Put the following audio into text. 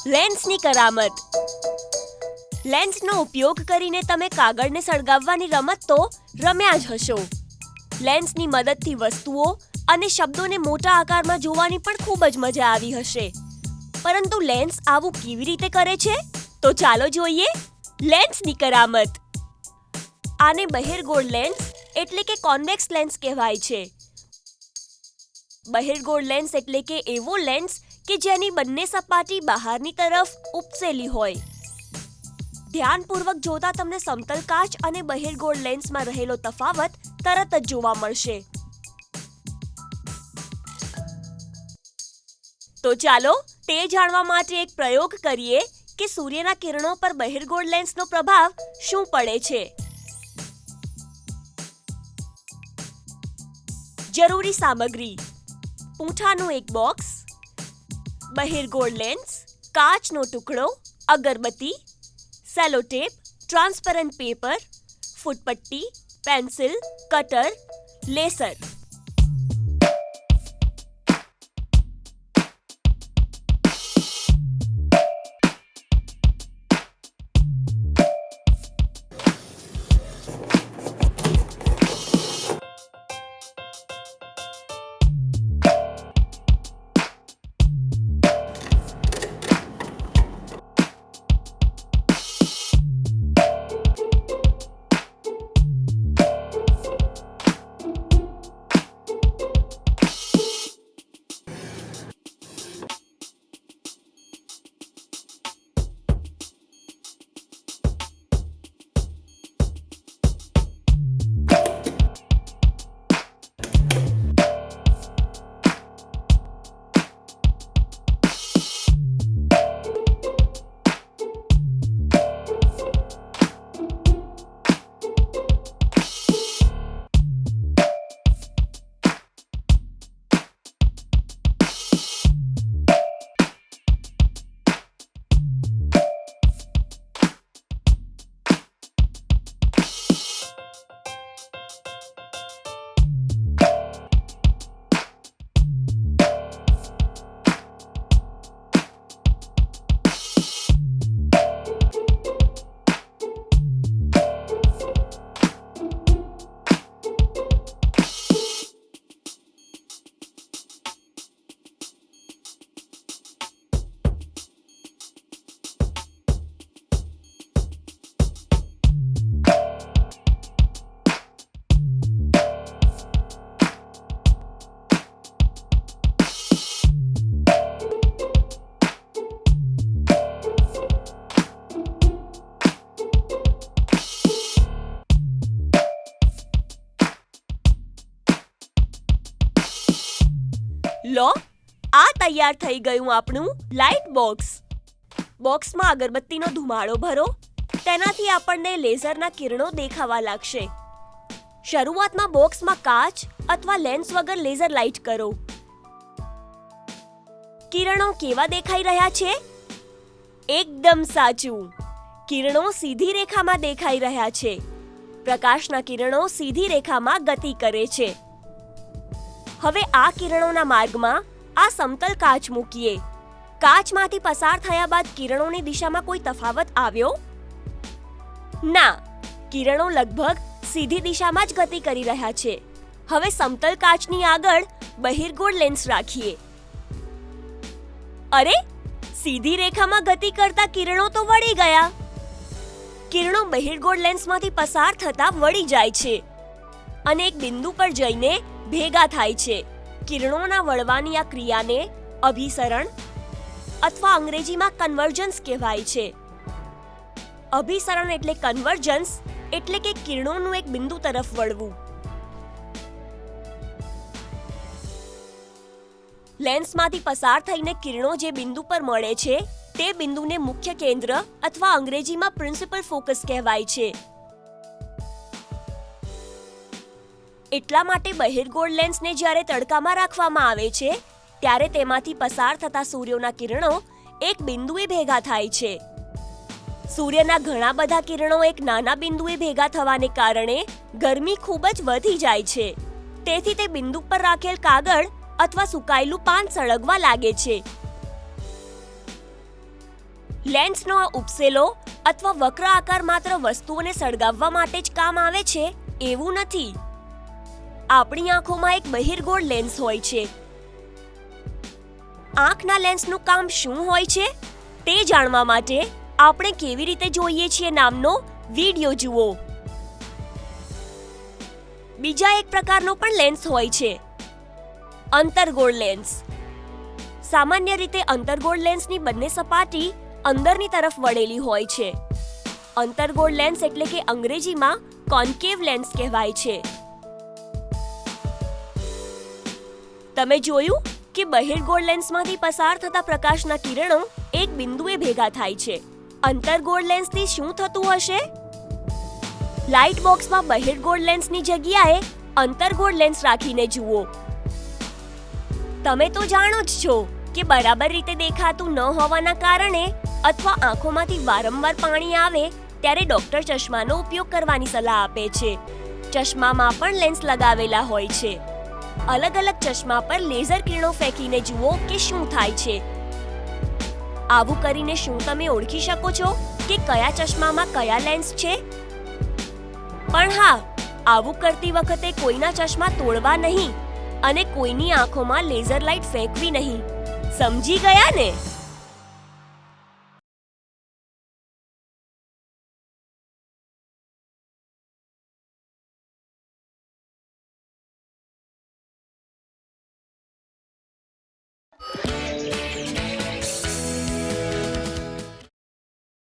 લેન્સની કરામત. લેન્સનો ઉપયોગ કરીને તમે કાગળને સળગાવવાની રમત તો રમ્યા જ હશો. લેન્સની મદદથી વસ્તુઓ અને શબ્દોને મોટા આકારમાં જોવાની પણ ખૂબ જ મજા આવી હશે. પરંતુ લેન્સ આવું કેવી રીતે કરે છે? તો ચાલો જોઈએ લેન્સની કરામત. આને બહિર્ગોળ લેન્સ એટલે કે કોન્વેક્સ લેન્સ કહેવાય છે. બહિર્ગોળ લેન્સ એટલે કે એવો લેન્સ કે જેની બંને સપાટી બહારની તરફ ઉપસેલી હોય. ધ્યાનપૂર્વક જોતા તમને સમતલ કાચ અને બહિર્ગોળ લેન્સમાં રહેલો તફાવત તરત જ જોવા મળશે. તો ચાલો તે જાણવા માટે એક પ્રયોગ કરીએ કે સૂર્યના કિરણો પર બહિર્ગોળ લેન્સનો પ્રભાવ શું પડે છે. જરૂરી સામગ્રી: પૂંઠાનું એક બોક્સ, બહિર્ગોળ લેન્સ, કાચનો ટુકડો, અગરબત્તી, સેલો ટેપ, ટ્રાન્સપરન્ટ પેપર, ફૂટપટ્ટી, પેન્સિલ, કટર, લેસર. લો, આ તૈયાર થઈ ગયું આપણું લાઇટ બોક્સ. બોક્સમાં અગરબત્તીનો ધુમાડો ભરો. તેનાથી આપણને લેઝરના કિરણો દેખાવા લાગશે. શરૂઆતમાં બોક્સમાં કાચ અથવા લેન્સ વગર લેઝર લાઇટ કરો. કિરણો કેવા દેખાઈ રહ્યા છે? એકદમ સાચું. કિરણો સીધી રેખામાં દેખાઈ રહ્યા છે. પ્રકાશના કિરણો સીધી રેખામાં ગતિ કરે છે. હવે આ કિરણોના માર્ગમાં આ સમતલ કાચ મૂકીએ. કાચમાંથી પસાર થયા બાદ કિરણોની દિશામાં કોઈ તફાવત આવ્યો? ના, કિરણો લગભગ સીધી દિશામાં જ ગતિ કરી રહ્યા છે. હવે સમતલ કાચની આગળ બહિર્ગોળ લેન્સ રાખીએ. અરે, સીધી રેખામાં ગતિ કરતા કિરણો તો વળી ગયા. કિરણો બહિર્ગોળ લેન્સમાંથી પસાર થતા વળી જાય છે અને એક બિંદુ પર જઈને ભેગા થાય છે. કિરણોના વળવાની આ ક્રિયાને અભિસરણ અથવા અંગ્રેજીમાં કન્વર્જન્સ કહેવાય છે. અભિસરણ એટલે કન્વર્જન્સ એટલે કે કિરણોનું એક બિંદુ તરફ વળવું. લેન્સમાંથી પસાર થઈને કિરણો જે બિંદુ પર મળે છે તે બિંદુને મુખ્ય કેન્દ્ર અથવા અંગ્રેજીમાં પ્રિન્સિપલ ફોકસ કહેવાય છે. એટલા માટે બહિર્ગોળ લેન્સને જ્યારે તડકામાં રાખવામાં આવે છે ત્યારે તેમાંથી પસાર થતા સૂર્યના કિરણો એક બિંદુએ ભેગા થાય છે. સૂર્યના ઘણા બધા કિરણો એક નાના બિંદુએ ભેગા થવાને કારણે ગરમી ખૂબ જ વધી જાય છે. તેથી તે બિંદુ પર રાખેલ કાગળ અથવા સુકાયેલું પાન સળગવા લાગે છે. લેન્સનો આ ઉપસેલો અથવા વક્ર આકાર માત્ર વસ્તુઓને સળગાવવા માટે જ કામ આવે છે એવું નથી. આપણી આંખોમાં એક બહિર્ગોળ લેન્સ હોય છે. આંખના લેન્સનું કામ શું હોય છે તે જાણવા માટે આપણે કેવી રીતે જોઈએ છીએ નામનો વિડિયો જુઓ. બીજા એક પ્રકારનો પણ લેન્સ હોય છે, અંતર્ગોળ લેન્સ. સામાન્ય રીતે અંતર્ગોળ લેન્સની બંને સપાટી અંદરની તરફ વળેલી હોય છે. અંતર્ગોળ લેન્સ એટલે કે અંગ્રેજીમાં કોન્કેવ લેન્સ કહેવાય છે. તમે જોયું કે બહિર્ગોળ લેન્સમાંથી પસાર થતા પ્રકાશના કિરણો એક બિંદુએ ભેગા થાય છે. અંતર્ગોળ લેન્સથી શું થતું હશે? લાઇટ બોક્સમાં બહિર્ગોળ લેન્સની જગ્યાએ અંતર્ગોળ લેન્સ રાખીને જુઓ. તમે તો જાણો જ છો કે બરાબર રીતે દેખાતું ન હોવાના કારણે અથવા આંખોમાંથી વારંવાર પાણી આવે ત્યારે ડોક્ટર ચશ્માનો ઉપયોગ કરવાની સલાહ આપે છે. ચશ્મામાં પણ લેન્સ લગાવેલા હોય છે. અલગ અલગ ચશ્મા પર લેઝર કિરણો ફેંકીને જુઓ કે શું થાય છે. આવું કરીને શું તમે ઓળખી શકો છો કે કયા ચશ્મામાં કયા લેન્સ છે? પણ હા, આવું કરતી વખતે કોઈના ચશ્મા તોડવા નહીં અને કોઈની આંખોમાં લેઝર લાઇટ ફેંકવી નહીં. સમજી ગયા ને?